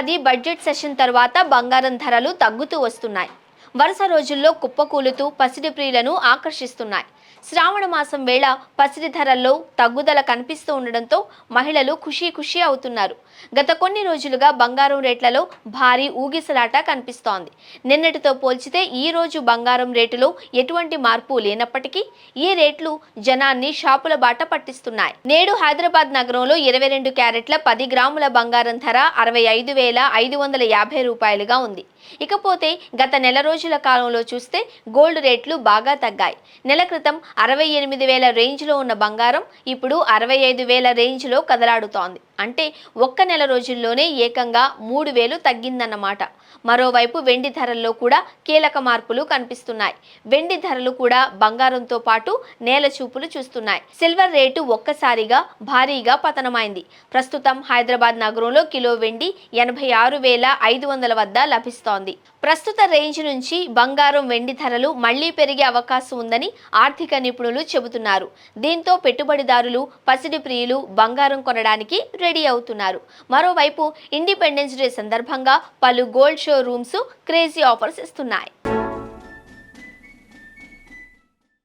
ఏడాది budget session తర్వాత బంగారం ధరలు తగ్గుతూ వస్తున్నాయి. వరుస రోజుల్లో కుప్పకూలుతూ పసిడి ప్రియులను ఆకర్షిస్తున్నాయి. శ్రావణ మాసం వేళ పసిడి ధరల్లో తగ్గుదల కనిపిస్తూ ఉండడంతో మహిళలు ఖుషీ అవుతున్నారు. గత కొన్ని రోజులుగా బంగారం రేట్లలో భారీ ఊగిసలాట కనిపిస్తోంది. నిన్నటితో పోల్చితే ఈ రోజు బంగారం రేటులో ఎటువంటి మార్పు లేనప్పటికీ ఈ రేట్లు జనాన్ని షాపుల బాట పట్టిస్తున్నాయి. నేడు హైదరాబాద్ నగరంలో 22 క్యారెట్ల 10 గ్రాముల బంగారం ధర 65,550 రూపాయలుగా ఉంది. ఇకపోతే గత నెల రోజుల కాలంలో చూస్తే గోల్డ్ రేట్లు బాగా తగ్గాయి. నెల క్రితం 68,000 రేంజ్లో ఉన్న బంగారం ఇప్పుడు 65,000 రేంజ్లో కదలాడుతోంది. అంటే ఒక్క నెల రోజుల్లోనే ఏకంగా 3,000 తగ్గిందన్నమాట. మరోవైపు వెండి ధరల్లో కూడా కీలక మార్పులు కనిపిస్తున్నాయి. వెండి ధరలు కూడా బంగారంతో పాటు నేల చూపులు చూస్తున్నాయి. సిల్వర్ రేటు ఒక్కసారిగా భారీగా పతనమైంది. ప్రస్తుతం హైదరాబాద్ నగరంలో కిలో వెండి 86,500 వద్ద లభిస్తోంది. ప్రస్తుత రేంజ్ నుంచి బంగారం వెండి ధరలు మళ్లీ పెరిగే అవకాశం ఉందని ఆర్థిక నిపుణులు చెబుతున్నారు. దీంతో పెట్టుబడిదారులు, పసిడి ప్రియులు బంగారం కొనడానికి రెడీ అవుతున్నారు. మరోవైపు ఇండిపెండెన్స్ డే సందర్భంగా పలు gold show rooms crazy offers ఇస్తున్నాయి.